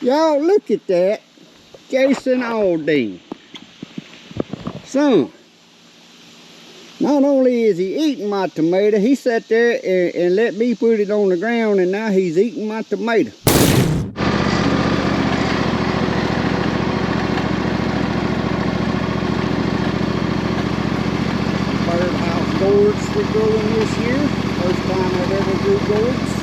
Y'all look at that. Jason Aldean. Son, not only is he eating my tomato, he sat there and let me put it on the ground, and now he's eating my tomato. Birdhouse gourds we're growing this year. First time I've ever grew gourds.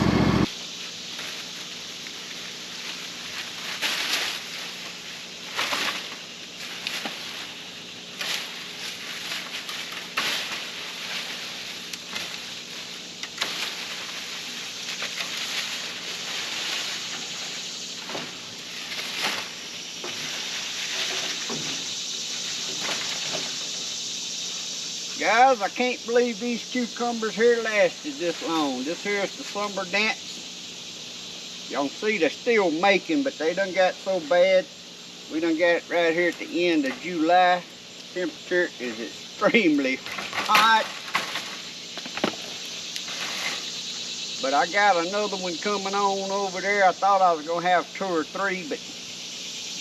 Guys, I can't believe these cucumbers here lasted this long. This here is the summer dance. Y'all can see they're still making, but they done got so bad. We done got it right here at the end of July. Temperature is extremely hot. But I got another one coming on over there. I thought I was gonna have 2 or 3, but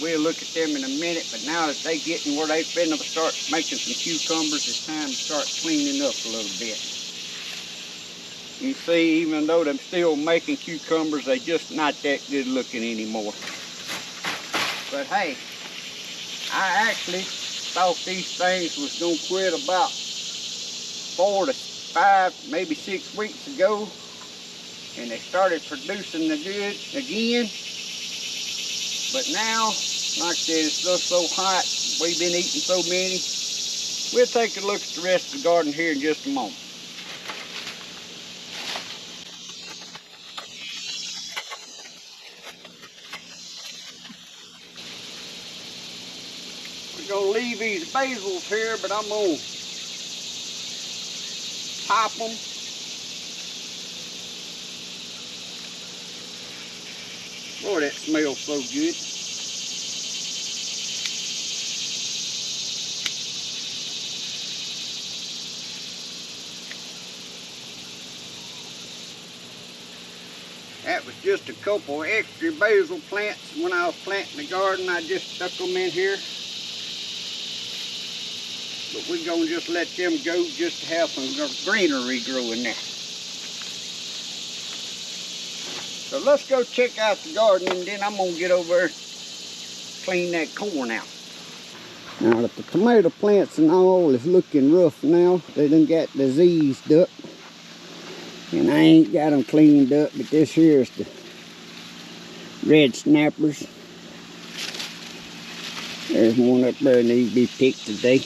we'll look at them in a minute. But now that they getting where they finna start making some cucumbers, it's time to start cleaning up a little bit. You see, even though they're still making cucumbers, they just not that good looking anymore. But hey, I actually thought these things was gonna quit about 4 to 5, maybe 6 weeks ago, and they started producing the good again. But now, like I said, it's just so hot. We've been eating so many. We'll take a look at the rest of the garden here in just a moment. We're gonna leave these basils here, but I'm gonna pop them. Boy, that smells so good. That was just a couple of extra basil plants. When I was planting the garden, I just stuck them in here. But we're gonna just let them go just to have some greenery growing there. So let's go check out the garden, and then I'm gonna get over and clean that corn out. Now that the tomato plants and all is looking rough now, they done got diseased up. And I ain't got them cleaned up, but this here is the red snappers. There's one up there that needs to be picked today.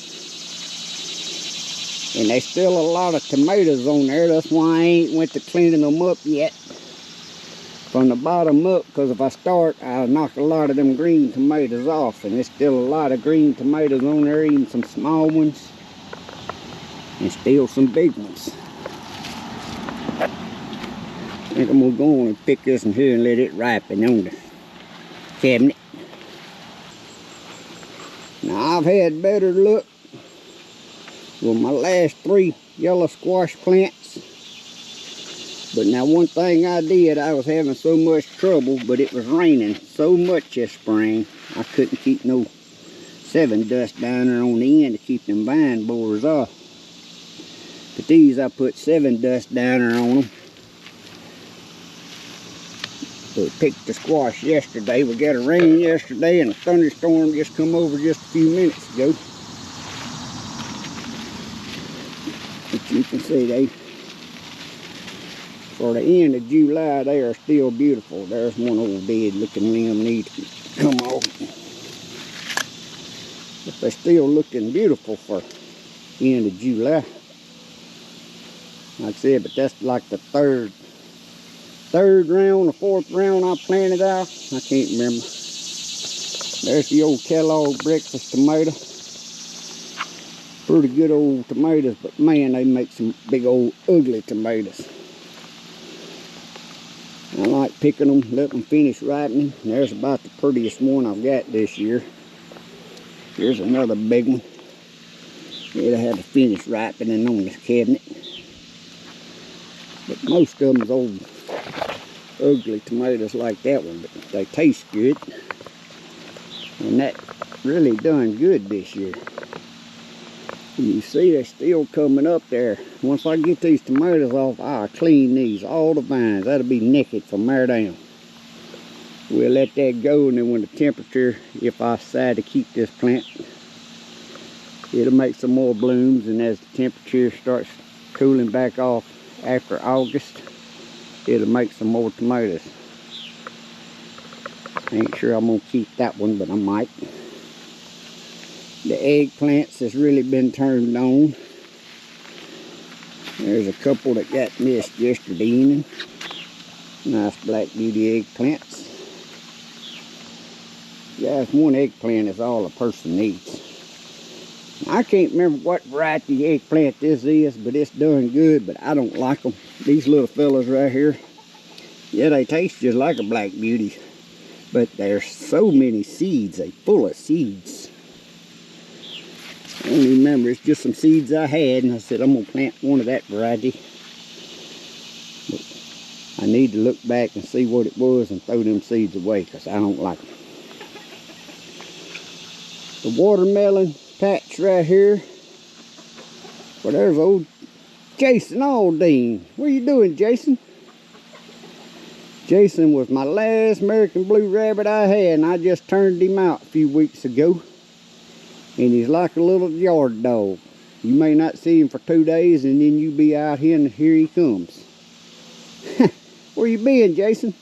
And there's still a lot of tomatoes on there. That's why I ain't went to cleaning them up yet from the bottom up, because if I start, I'll knock a lot of them green tomatoes off. And there's still a lot of green tomatoes on there, even some small ones and still some big ones. I think I'm gonna go on and pick this in here and let it ripen on the cabinet. Now I've had better luck with my last 3 yellow squash plants. But now one thing I did, I was having so much trouble, but it was raining so much this spring, I couldn't keep no 7 dust down there on the end to keep them vine borers off. But these I put 7 dust down there on them. We picked the squash yesterday. We got a rain yesterday and a thunderstorm just come over just a few minutes ago. But you can see they, for the end of July, they are still beautiful. There's one old dead looking limb needs to come off. But they're still looking beautiful for the end of July. Like I said, but that's like the third round or 4th round I planted out. I can't remember. There's the old Kellogg breakfast tomato. Pretty good old tomatoes, but man, they make some big old ugly tomatoes. I like picking them, let them finish ripening. There's about the prettiest one I've got this year. Here's another big one. It'll have to finish ripening on this cabinet. But most of them's old ugly tomatoes like that one, but they taste good. And that really done good this year. And you see they're still coming up there. Once I get these tomatoes off, I'll clean these, all the vines. That'll be naked from there down. We'll let that go, and then when the temperature, if I decide to keep this plant, it'll make some more blooms. And as the temperature starts cooling back off after August, it'll make some more tomatoes. Ain't sure I'm gonna keep that one, but I might. The eggplants has really been turned on. There's a couple that got missed yesterday evening. Nice black beauty eggplants. Guys, one eggplant is all a person needs. I can't remember what variety eggplant this is, but it's done good, but I don't like them. These little fellas right here, yeah, they taste just like a black beauty, but there's so many seeds. They're full of seeds. I don't even remember. It's just some seeds I had, and I said I'm gonna plant one of that variety. But I need to look back and see what it was and throw them seeds away, because I don't like them. The watermelon patch right here. Well, there's old Jason Aldean. What are you doing, Jason? Jason was my last American blue rabbit I had, and I just turned him out a few weeks ago. And he's like a little yard dog. You may not see him for 2 days, and then you be out here, and here he comes. Where you been, Jason?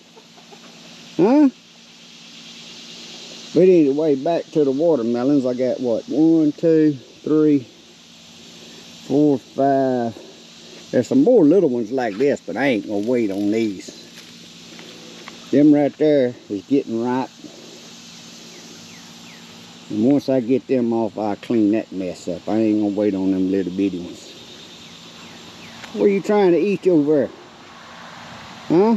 Huh? But anyway, back to the watermelons. I got what? 1, 2, 3, 4, 5. There's some more little ones like this, but I ain't gonna wait on these. Them right there is getting ripe. And once I get them off, I'll clean that mess up. I ain't gonna wait on them little bitty ones. What are you trying to eat over there? Huh?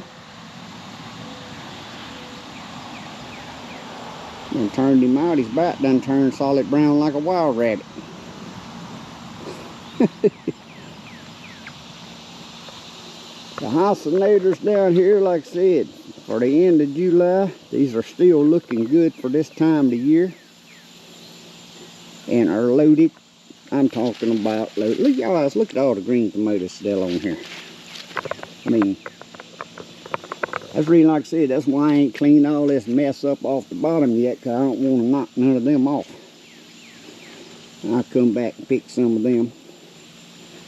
Done turned him out. His back done turned solid brown like a wild rabbit. The halcinators down here, like I said, for the end of July, these are still looking good for this time of the year. And are loaded. I'm talking about loaded. Look, guys, look at all the green tomatoes still on here. I mean, that's really, like I said, that's why I ain't cleaned all this mess up off the bottom yet, because I don't want to knock none of them off. I'll come back and pick some of them.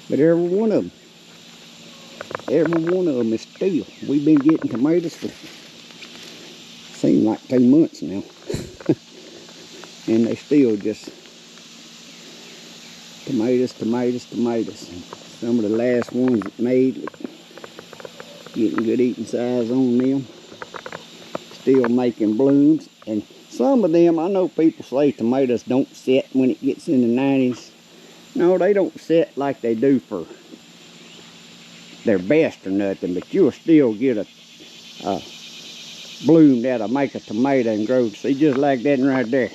But every one of them is still. We've been getting tomatoes for, seems like 2 months now. And they still just tomatoes, tomatoes, tomatoes. Some of the last ones that made, getting good eating size on them. Still making blooms. And some of them, I know people say tomatoes don't set when it gets in the 90s. No, they don't set like they do for their best or nothing, but you'll still get a bloom that'll make a tomato and grow. See, just like that right there.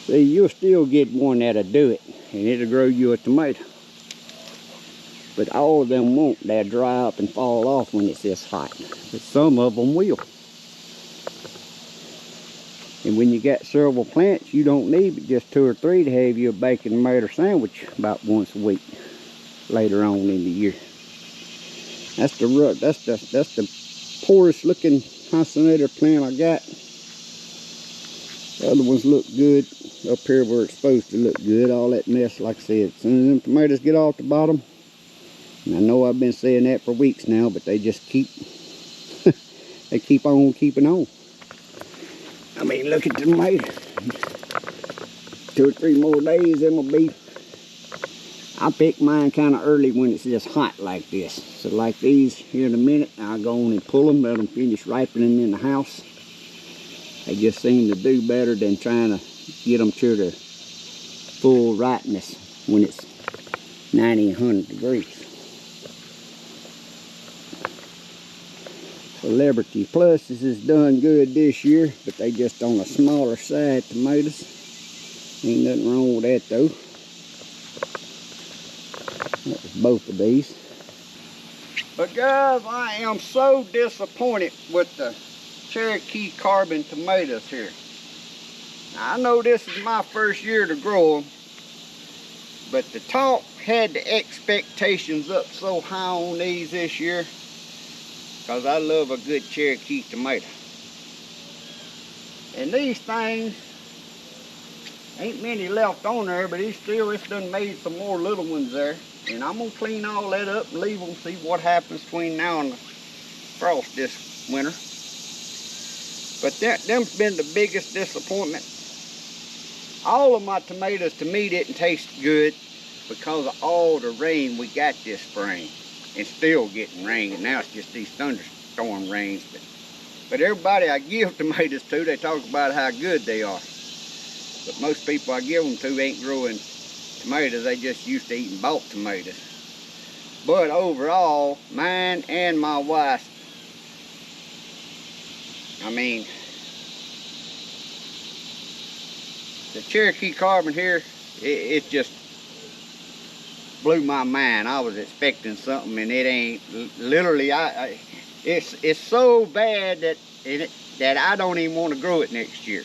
See, you'll still get one that'll do it, and it'll grow you a tomato. But all of them won't. They'll dry up and fall off when it's this hot. But some of them will. And when you got several plants, you don't need but just 2 or 3 to have you a bacon tomato sandwich about once a week later on in the year. That's the poorest looking halcinator plant I got. The other ones look good up here where it's supposed to look good. All that mess, like I said, as soon as them tomatoes get off the bottom, and I know I've been saying that for weeks now, but they just keep they keep on keeping on. I mean, look at the tomato. 2 or 3 more days, them will be. I pick mine kind of early when it's just hot like this. So like these here in a minute, I'll go on and pull them, let them finish ripening in the house. They just seem to do better than trying to get them to their full ripeness when it's 90 and 100 degrees. Celebrity Pluses has done good this year, but they just on a smaller side tomatoes. Ain't nothing wrong with that though. That was both of these. But guys, I am so disappointed with the Cherokee Carbon tomatoes here. Now, I know this is my first year to grow them, but the talk had the expectations up so high on these this year, because I love a good Cherokee tomato. And these things, ain't many left on there, but it's done made some more little ones there. And I'm gonna clean all that up and leave them, see what happens between now and the frost this winter. But them's been the biggest disappointment. All of my tomatoes to me didn't taste good because of all the rain we got this spring. And still getting rain, and now it's just these thunderstorm rains. But everybody I give tomatoes to, they talk about how good they are. But most people I give them to ain't growing tomatoes, they just used to eating bought tomatoes. But overall, mine and my wife's, I mean, the Cherokee Carbon here, it just blew my mind. I was expecting something, and it ain't. Literally, it's so bad that I don't even want to grow it next year.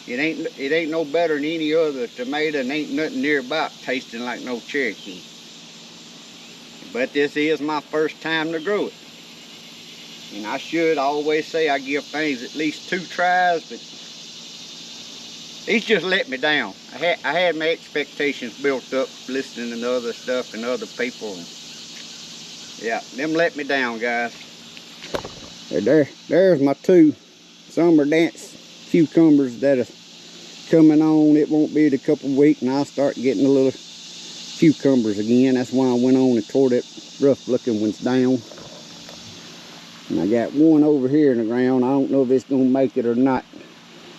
It ain't no better than any other tomato, and ain't nothing near about tasting like no Cherokee. But this is my first time to grow it. And I should always say I give things at least 2 tries, but he's just let me down. I had my expectations built up listening to other stuff and other people. And yeah, them let me down, guys. There's my 2 summer dance cucumbers that are coming on. It won't be a couple weeks and I'll start getting the little cucumbers again. That's why I went on and tore that rough looking ones down. And I got one over here in the ground. I don't know if it's gonna make it or not.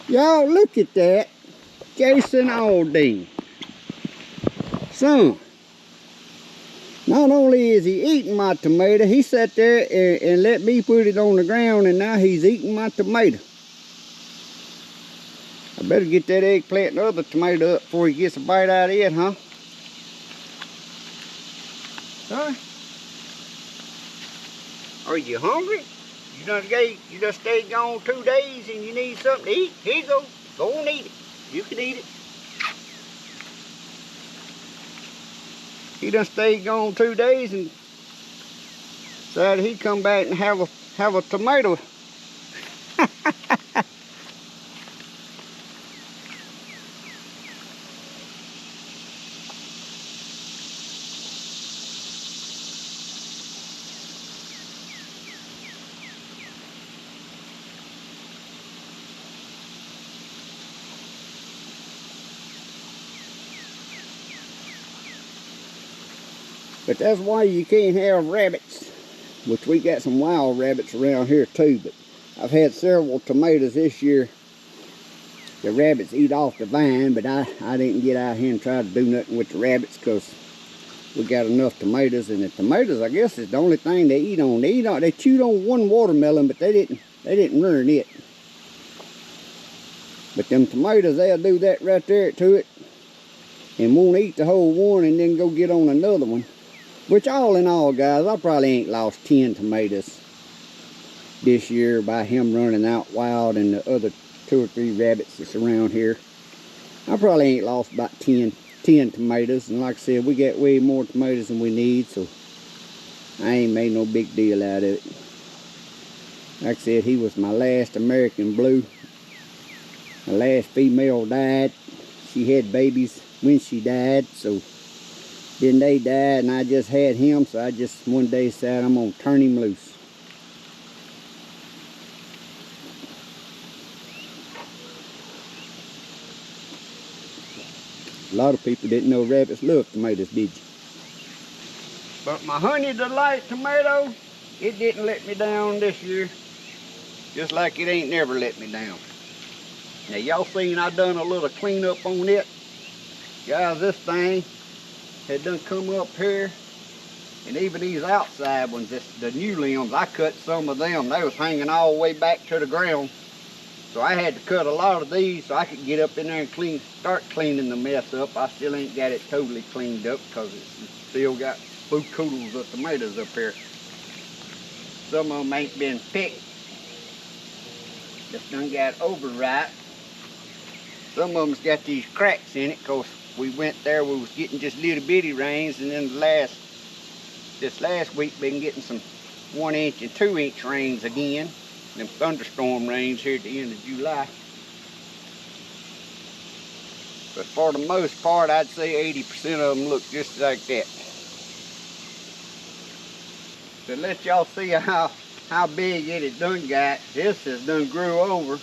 Y'all look at that. Jason Aldean. Son, not only is he eating my tomato, he sat there and let me put it on the ground, and now he's eating my tomato. I better get that eggplant and the other tomato up before he gets a bite out of it, huh? Huh? Are you hungry? You just stayed gone 2 days and you need something to eat? Here you go. Go and eat it. You can eat it. He done stayed gone 2 days and decided he'd come back and have a tomato. But that's why you can't have rabbits, which we got some wild rabbits around here too. But I've had several tomatoes this year. The rabbits eat off the vine, but I didn't get out here and try to do nothing with the rabbits because we got enough tomatoes. And the tomatoes, I guess, is the only thing they eat on. They chewed on one watermelon, but they didn't ruin it. But them tomatoes, they'll do that right there to it and won't eat the whole one and then go get on another one. Which all in all, guys, I probably ain't lost 10 tomatoes this year by him running out wild and the other 2 or 3 rabbits that's around here. I probably ain't lost about 10 tomatoes. And like I said, we got way more tomatoes than we need, so I ain't made no big deal out of it. Like I said, he was my last American Blue. My last female died. She had babies when she died, so then they died, and I just had him, so I just one day decided I'm gonna turn him loose. A lot of people didn't know rabbits love tomatoes, did you? But my Honey Delight tomato, it didn't let me down this year. Just like it ain't never let me down. Now y'all seen I done a little cleanup on it. Guys, this thing had done come up here, and even these outside ones, the new limbs, I cut some of them. They was hanging all the way back to the ground, so I had to cut a lot of these so I could get up in there and start cleaning the mess up. I still ain't got it totally cleaned up because it's still got blue coodles of tomatoes up here. Some of them ain't been picked. Just done got overripe. Some of them's got these cracks in it, cause we went there, we was getting just little bitty rains, and then this last week been getting some 1 inch and 2 inch rains again. Them thunderstorm rains here at the end of July. But for the most part, I'd say 80% of them look just like that. To let y'all see how big it has done got, this has done grew over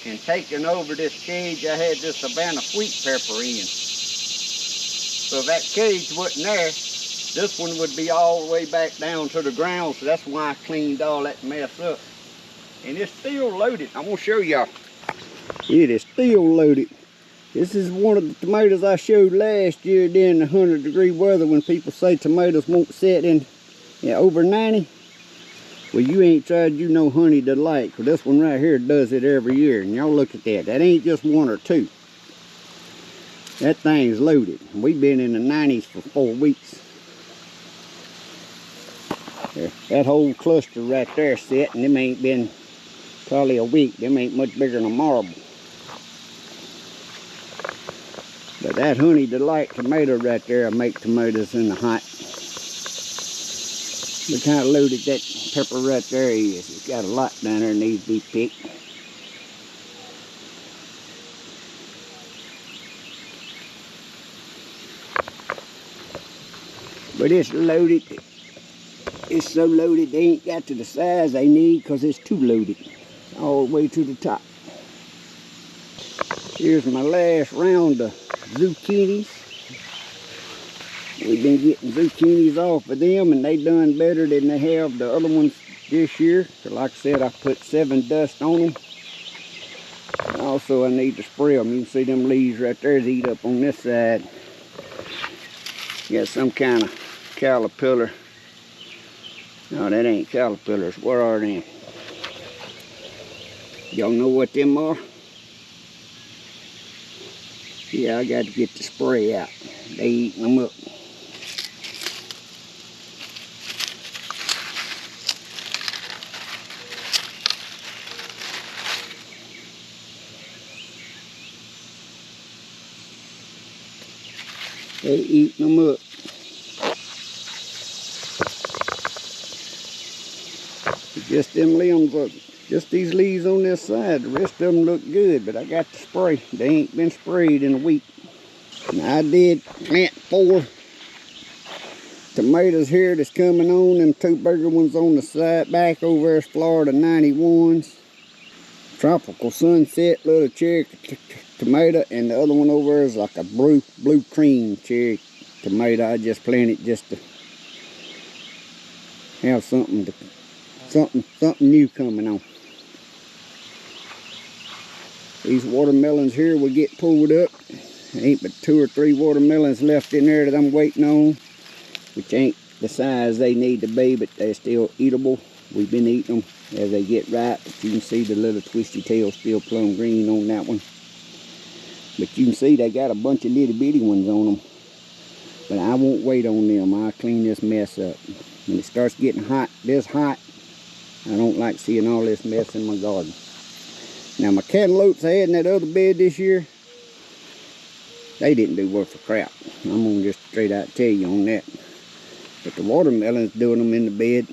and taken over this cage I had this Savannah sweet pepper in. So if that cage wasn't there, this one would be all the way back down to the ground, so that's why I cleaned all that mess up. And it's still loaded. I'm gonna show y'all. It is still loaded. This is one of the tomatoes I showed last year during the 100-degree weather when people say tomatoes won't set in over 90. Well, you ain't tried honey delight, because this one right here does it every year. And y'all look at that. That ain't just one or two. That thing's loaded. We've been in the 90s for 4 weeks. There, that whole cluster right there set, and them ain't been probably a week. Them ain't much bigger than a marble. But that honey delight tomato right there, I make tomatoes in the hot. Look how loaded that pepper right there is. It's got a lot down there that needs to be picked. But it's loaded. It's so loaded they ain't got to the size they need because it's too loaded. All the way to the top. Here's my last round of zucchinis. We've been getting zucchinis off of them, and they done better than they have the other ones this year. So like I said, I put 7 dust on them. And also I need to spray them. You can see them leaves right there is eat up on this side. Got some kind of caterpillar. No, that ain't caterpillars. What are they? Y'all know what them are? Yeah, I got to get the spray out. They eating them up. They eating them up. Just them limbs up. Just these leaves on this side. The rest of them look good, but I got to spray. They ain't been sprayed in a week. Now I did plant 4 tomatoes here that's coming on. Them 2 bigger ones on the side back over there's Florida 91s. Tropical Sunset little cherry tomato, and the other one over there is like a blue cream cherry tomato. I just planted just to have something new coming on. These watermelons here will get pulled up. Ain't but 2 or 3 watermelons left in there that I'm waiting on, which ain't the size they need to be, but they're still eatable. We've been eating them as they get ripe, but you can see the little twisty tail still plum green on that one. But you can see they got a bunch of little bitty ones on them. But I won't wait on them. I'll clean this mess up. When it starts getting hot, this hot, I don't like seeing all this mess in my garden. Now my cantaloupes I had in that other bed this year, they didn't do worth a crap. I'm gonna just straight out tell you on that. But the watermelons doing them in the bed,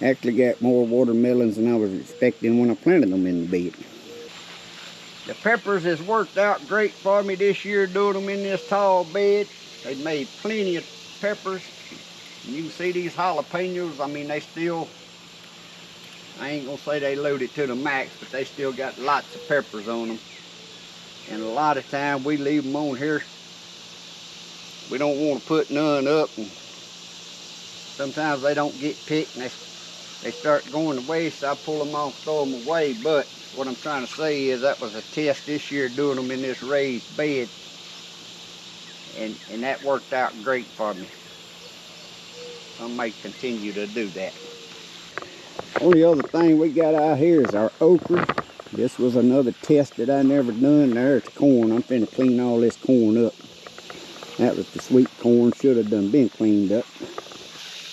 actually got more watermelons than I was expecting when I planted them in the bed. The peppers has worked out great for me this year doing them in this tall bed. They've made plenty of peppers. And you can see these jalapenos, I mean they still, I ain't gonna say they loaded to the max, but they still got lots of peppers on them. And a lot of time we leave them on here. We don't want to put none up, and sometimes they don't get picked and they start going to waste. So I pull them off, throw them away. But what I'm trying to say is that was a test this year doing them in this raised bed, and that worked out great for me. I may continue to do that. Only other thing we got out here is our okra. This was another test that I never done. There's corn. I'm finna clean all this corn up. That was the sweet corn. Should have been cleaned up.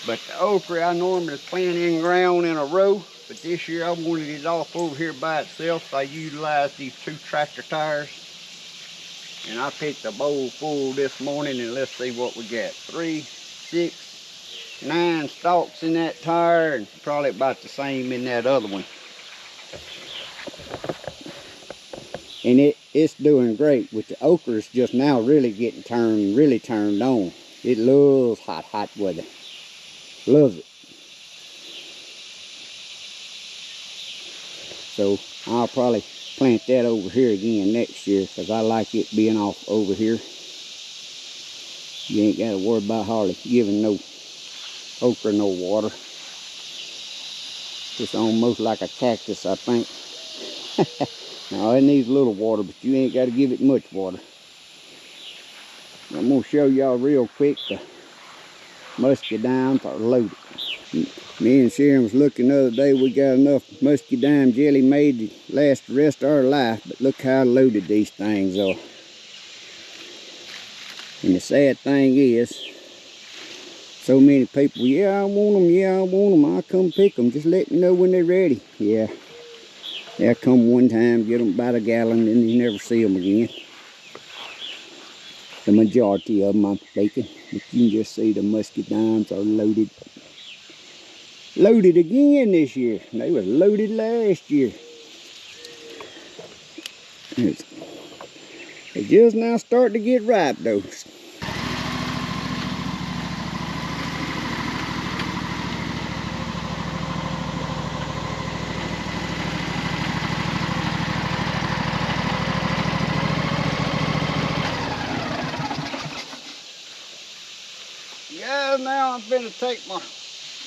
But the okra I normally plant in ground in a row, but this year I wanted it off over here by itself, so I utilized these 2 tractor tires. And I picked a bowl full this morning, and let's see what we got. 3, 6, 9 stalks in that tire, and probably about the same in that other one. And it's doing great. With the okra, it's just now really getting turned on. It loves hot weather. Loves it. So I'll probably plant that over here again next year, because I like it being off over here. You ain't got to worry about hardly giving no okra no water. It's almost like a cactus, I think. Now it needs a little water, but you ain't got to give it much water. I'm going to show y'all real quick the muscadines are loaded. Me and Sharon was looking the other day, we got enough muscadine jelly made to last the rest of our life, but look how loaded these things are. And the sad thing is, so many people, yeah, I want them, I'll come pick them, just let me know when they're ready. Yeah, they'll come one time, get them about a gallon, and you never see them again. The majority of them I'm thinking, but you can just see the muscadines are loaded. Loaded again this year. They was loaded last year. They just now starting to get ripe though. Yeah, now I'm gonna take my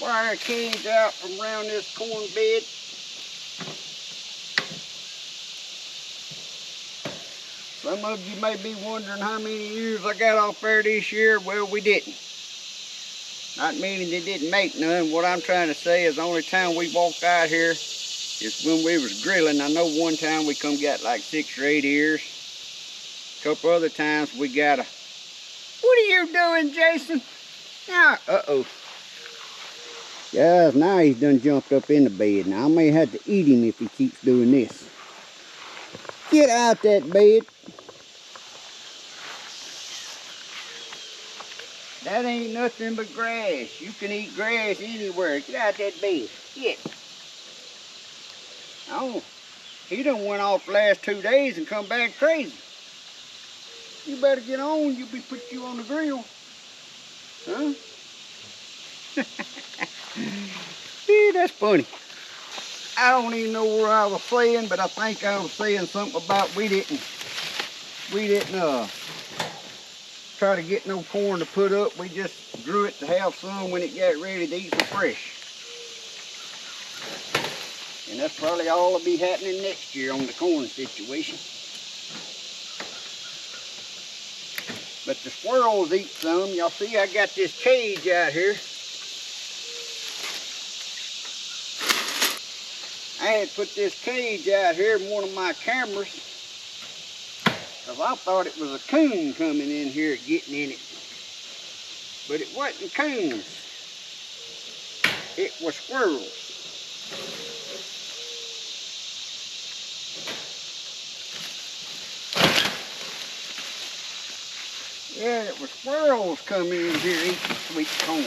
wire cage out from around this corn bed. Some of you may be wondering how many years I got off there this year. Well, we didn't. Not meaning they didn't make none. What I'm trying to say is the only time we walked out here is when we was grilling. I know one time we come got like 6 or 8 ears. A couple other times we got a... What are you doing, Jason? Now, uh-oh. Guys, now he's done jumped up in the bed. Now I may have to eat him if he keeps doing this. Get out that bed. That ain't nothing but grass. You can eat grass anywhere. Get out that bed. Get. Oh, he done went off the last 2 days and come back crazy. You better get on. You'll be put you on the grill. Huh? Yeah, that's funny. I don't even know where I was saying, but I think I was saying something about we didn't try to get no corn to put up. We just grew it to have some when it got ready to eat some fresh. And that's probably all that'll be happening next year on the corn situation. But the squirrels eat some. Y'all see I got this cage out here. I had put this cage out here in one of my cameras because I thought it was a coon coming in here getting in it. But it wasn't coons. It was squirrels. Yeah, it was squirrels coming in here eating sweet corn.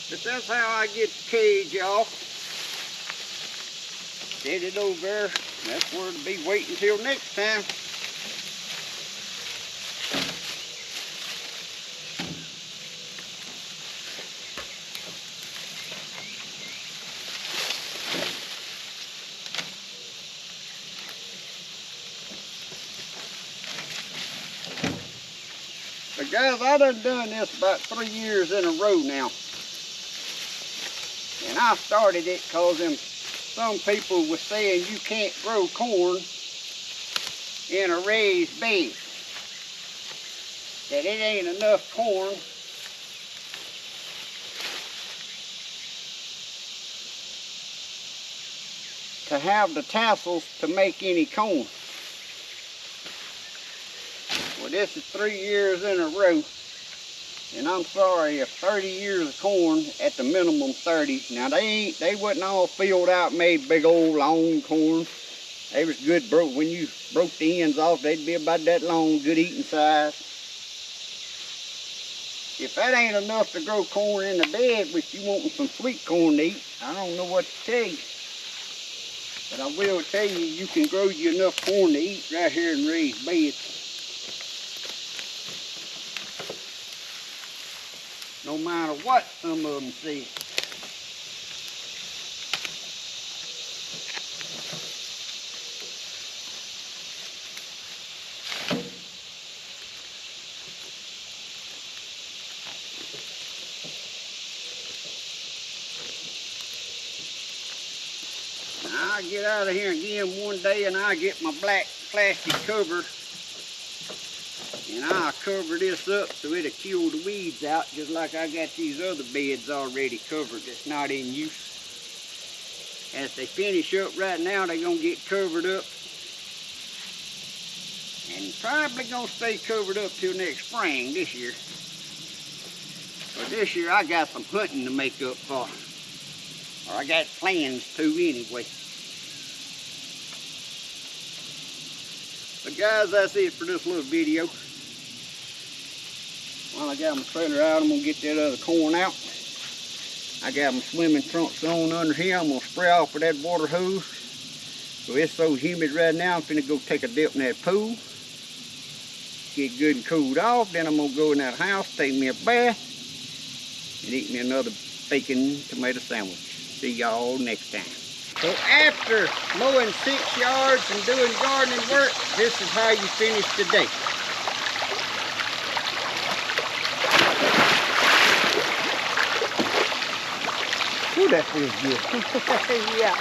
But that's how I get the cage off. Set it over there. That's where it'll be waiting till next time. But guys, I done this about 3 years in a row now. And I started it because some people were saying you can't grow corn in a raised bed. That it ain't enough corn to have the tassels to make any corn. Well, this is 3 years in a row, and I'm sorry if 30 years of corn at the minimum 30. Now they wasn't all filled out, made big old long corn. They was good when you broke the ends off, they'd be about that long, good eating size. If that ain't enough to grow corn in the bed, which you wanting some sweet corn to eat, I don't know what to tell you. But I will tell you, you can grow you enough corn to eat right here in raised beds. No matter what some of them say. I get out of here again one day and I get my black plastic cover and I'll cover this up so it'll kill the weeds out, just like I got these other beds already covered that's not in use. As they finish up right now, they're gonna get covered up and probably gonna stay covered up till next spring this year. But this year I got some hunting to make up for, or I got plans to anyway. But guys, that's it for this little video. While I got my trailer out, I'm gonna get that other corn out. I got my swimming trunks on under here. I'm gonna spray off with that water hose. So it's so humid right now, I'm finna go take a dip in that pool. Get good and cooled off. Then I'm gonna go in that house, take me a bath, and eat me another bacon tomato sandwich. See y'all next time. So after mowing 6 yards and doing gardening work, this is how you finish the day. Ooh, that feels good. Yeah.